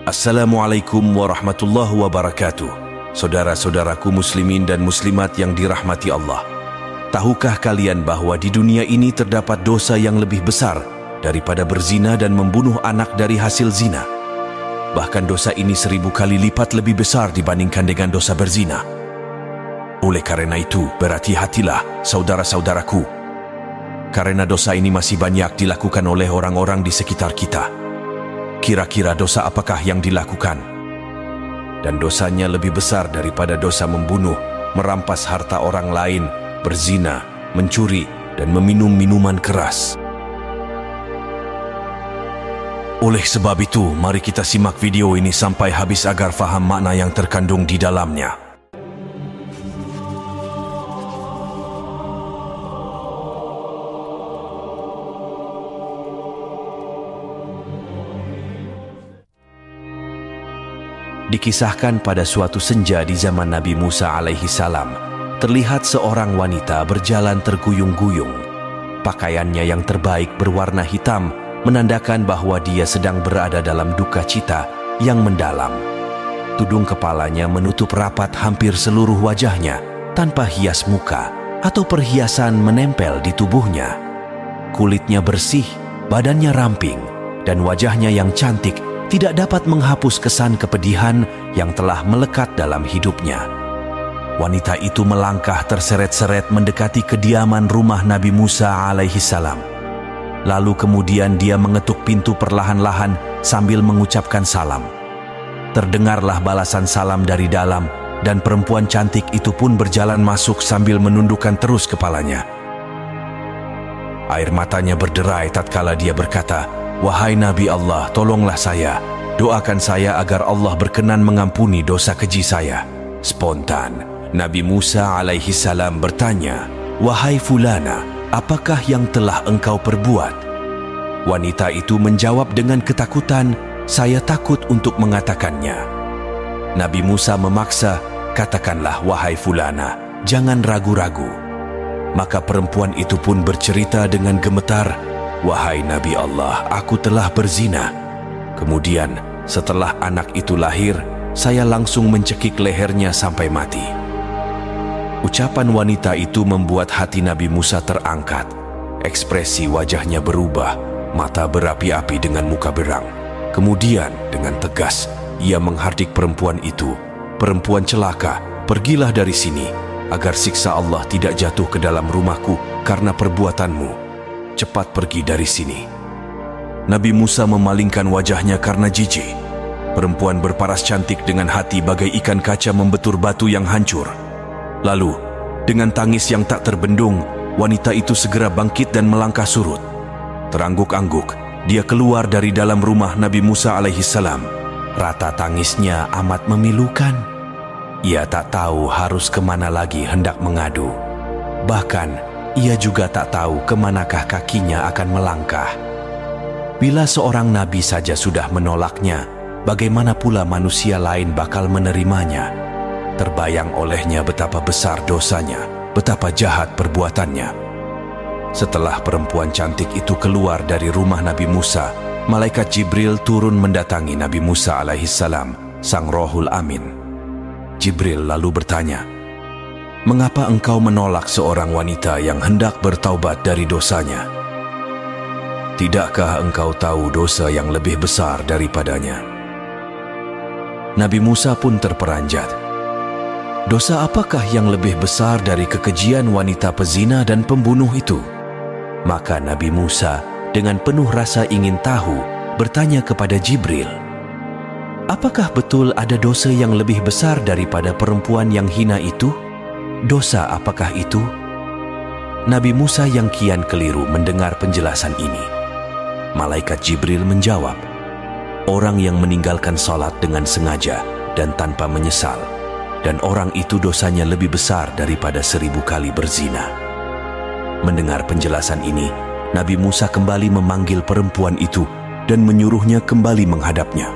Assalamualaikum warahmatullahi wabarakatuh. Saudara-saudaraku muslimin dan muslimat yang dirahmati Allah. Tahukah kalian bahwa di dunia ini terdapat dosa yang lebih besar daripada berzina dan membunuh anak dari hasil zina? Bahkan dosa ini 1000 kali lipat lebih besar dibandingkan dengan dosa berzina. Oleh karena itu, berhati-hatilah saudara-saudaraku. Karena dosa ini masih banyak dilakukan oleh orang-orang di sekitar kita. Kira-kira dosa apakah yang dilakukan? Dan dosanya lebih besar daripada dosa membunuh, merampas harta orang lain, berzina, mencuri, dan meminum minuman keras. Oleh sebab itu, mari kita simak video ini sampai habis agar faham makna yang terkandung di dalamnya. Dikisahkan pada suatu senja di zaman Nabi Musa alaihi salam, terlihat seorang wanita berjalan terguyung-guyung. Pakaiannya yang terbaik berwarna hitam menandakan bahwa dia sedang berada dalam duka cita yang mendalam. Tudung kepalanya menutup rapat hampir seluruh wajahnya tanpa hias muka atau perhiasan menempel di tubuhnya. Kulitnya bersih, badannya ramping, dan wajahnya yang cantik tidak dapat menghapus kesan kepedihan yang telah melekat dalam hidupnya. Wanita itu melangkah terseret-seret mendekati kediaman rumah Nabi Musa alaihi salam. Lalu kemudian dia mengetuk pintu perlahan-lahan sambil mengucapkan salam. Terdengarlah balasan salam dari dalam, dan perempuan cantik itu pun berjalan masuk sambil menundukkan terus kepalanya. Air matanya berderai tatkala dia berkata, "Wahai Nabi Allah, tolonglah saya. Doakan saya agar Allah berkenan mengampuni dosa keji saya." Spontan, Nabi Musa alaihi salam bertanya, "Wahai fulana, apakah yang telah engkau perbuat?" Wanita itu menjawab dengan ketakutan, "Saya takut untuk mengatakannya." Nabi Musa memaksa, "Katakanlah wahai fulana, jangan ragu-ragu." Maka perempuan itu pun bercerita dengan gemetar, "Wahai Nabi Allah, aku telah berzina. Kemudian setelah anak itu lahir, saya langsung mencekik lehernya sampai mati." Ucapan wanita itu membuat hati Nabi Musa terangkat. Ekspresi wajahnya berubah, mata berapi-api dengan muka berang. Kemudian dengan tegas, ia menghardik perempuan itu, "Perempuan celaka, pergilah dari sini, agar siksa Allah tidak jatuh ke dalam rumahku karena perbuatanmu. Cepat pergi dari sini." Nabi Musa memalingkan wajahnya karena jijik. Perempuan berparas cantik dengan hati bagai ikan kaca membetur batu yang hancur. Lalu, dengan tangis yang tak terbendung, wanita itu segera bangkit dan melangkah surut. Terangguk-angguk, dia keluar dari dalam rumah Nabi Musa alaihi salam. Rata tangisnya amat memilukan. Ia tak tahu harus kemana lagi hendak mengadu. Bahkan, ia juga tak tahu kemanakah kakinya akan melangkah. Bila seorang nabi saja sudah menolaknya, bagaimana pula manusia lain bakal menerimanya? Terbayang olehnya betapa besar dosanya, betapa jahat perbuatannya. Setelah perempuan cantik itu keluar dari rumah Nabi Musa, malaikat Jibril turun mendatangi Nabi Musa alaihi salam, sang Rohul Amin. Jibril lalu bertanya, "Mengapa engkau menolak seorang wanita yang hendak bertaubat dari dosanya? Tidakkah engkau tahu dosa yang lebih besar daripadanya?" Nabi Musa pun terperanjat. Dosa apakah yang lebih besar dari kekejian wanita pezina dan pembunuh itu? Maka Nabi Musa dengan penuh rasa ingin tahu bertanya kepada Jibril, "Apakah betul ada dosa yang lebih besar daripada perempuan yang hina itu? Dosa apakah itu?" Nabi Musa yang kian keliru mendengar penjelasan ini. Malaikat Jibril menjawab, "Orang yang meninggalkan salat dengan sengaja dan tanpa menyesal, dan orang itu dosanya lebih besar daripada 1000 kali berzina." Mendengar penjelasan ini, Nabi Musa kembali memanggil perempuan itu dan menyuruhnya kembali menghadapnya.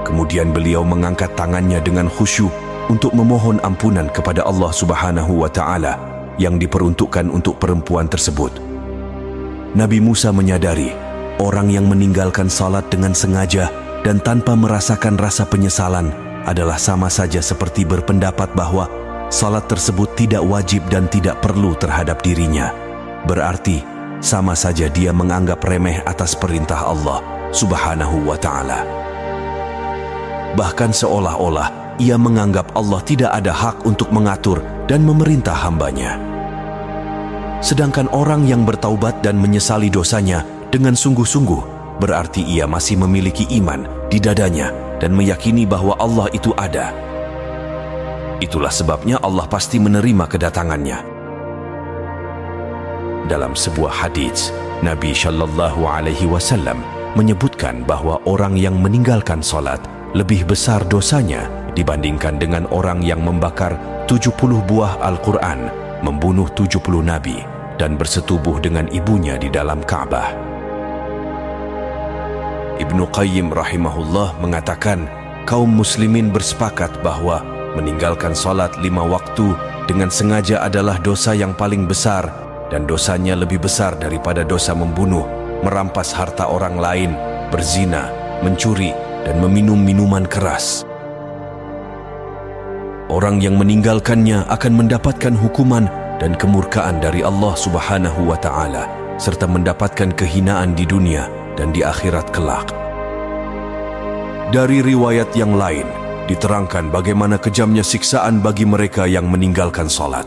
Kemudian beliau mengangkat tangannya dengan khusyuk untuk memohon ampunan kepada Allah Subhanahu wa Ta'ala yang diperuntukkan untuk perempuan tersebut. Nabi Musa menyadari orang yang meninggalkan salat dengan sengaja dan tanpa merasakan rasa penyesalan adalah sama saja seperti berpendapat bahwa salat tersebut tidak wajib dan tidak perlu terhadap dirinya. Berarti sama saja dia menganggap remeh atas perintah Allah Subhanahu wa ta'ala. Bahkan seolah-olah ia menganggap Allah tidak ada hak untuk mengatur dan memerintah hambanya. Sedangkan orang yang bertaubat dan menyesali dosanya dengan sungguh-sungguh, berarti ia masih memiliki iman di dadanya dan meyakini bahwa Allah itu ada. Itulah sebabnya Allah pasti menerima kedatangannya. Dalam sebuah hadis, Nabi Shallallahu Alaihi Wasallam menyebutkan bahwa orang yang meninggalkan salat lebih besar dosanya dibandingkan dengan orang yang membakar 70 buah Al-Quran, membunuh 70 nabi, dan bersetubuh dengan ibunya di dalam Ka'bah. Ibnu Qayyim rahimahullah mengatakan, kaum muslimin bersepakat bahwa meninggalkan salat 5 waktu dengan sengaja adalah dosa yang paling besar dan dosanya lebih besar daripada dosa membunuh, merampas harta orang lain, berzina, mencuri, dan meminum minuman keras. Orang yang meninggalkannya akan mendapatkan hukuman dan kemurkaan dari Allah Subhanahu wa ta'ala, serta mendapatkan kehinaan di dunia dan di akhirat kelak. Dari riwayat yang lain diterangkan bagaimana kejamnya siksaan bagi mereka yang meninggalkan salat.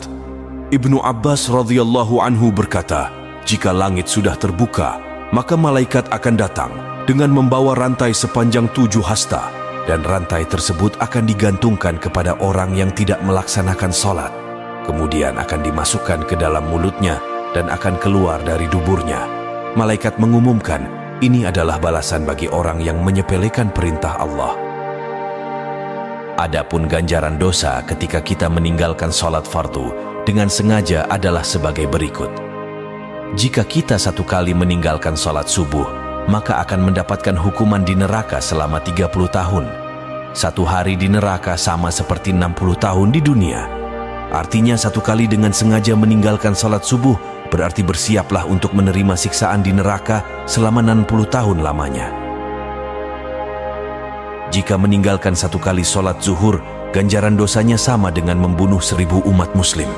Ibnu Abbas radhiyallahu anhu berkata, jika langit sudah terbuka, maka malaikat akan datang dengan membawa rantai sepanjang 7 hasta, dan rantai tersebut akan digantungkan kepada orang yang tidak melaksanakan salat. Kemudian akan dimasukkan ke dalam mulutnya dan akan keluar dari duburnya. Malaikat mengumumkan, ini adalah balasan bagi orang yang menyepelekan perintah Allah. Adapun ganjaran dosa ketika kita meninggalkan salat fardu dengan sengaja adalah sebagai berikut. Jika kita 1 kali meninggalkan salat subuh, maka akan mendapatkan hukuman di neraka selama 30 tahun. 1 hari di neraka sama seperti 60 tahun di dunia. Artinya 1 kali dengan sengaja meninggalkan salat subuh berarti bersiaplah untuk menerima siksaan di neraka selama 60 tahun lamanya. Jika meninggalkan 1 kali salat zuhur, ganjaran dosanya sama dengan membunuh 1000 umat muslim.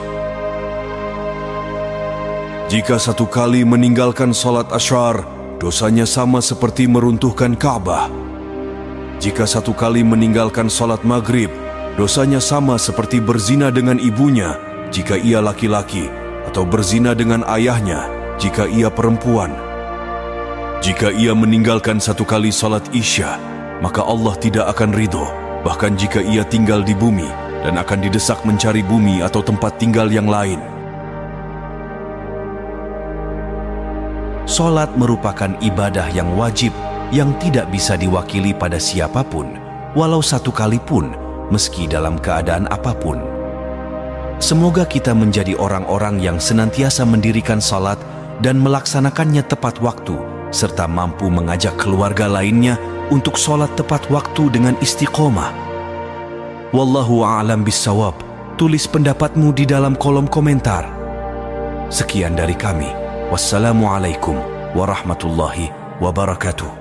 Jika 1 kali meninggalkan salat asyar, dosanya sama seperti meruntuhkan Ka'bah. Jika 1 kali meninggalkan salat maghrib, dosanya sama seperti berzina dengan ibunya jika ia laki-laki, atau berzina dengan ayahnya jika ia perempuan. Jika ia meninggalkan 1 kali salat isya, maka Allah tidak akan ridho, bahkan jika ia tinggal di bumi dan akan didesak mencari bumi atau tempat tinggal yang lain. Salat merupakan ibadah yang wajib yang tidak bisa diwakili pada siapapun, walau 1 kali pun, meski dalam keadaan apapun. Semoga kita menjadi orang-orang yang senantiasa mendirikan salat dan melaksanakannya tepat waktu, serta mampu mengajak keluarga lainnya untuk salat tepat waktu dengan istiqomah. Wallahu a'lam bissawab. Tulis pendapatmu di dalam kolom komentar. Sekian dari kami. Wassalamualaikum warahmatullahi wabarakatuh.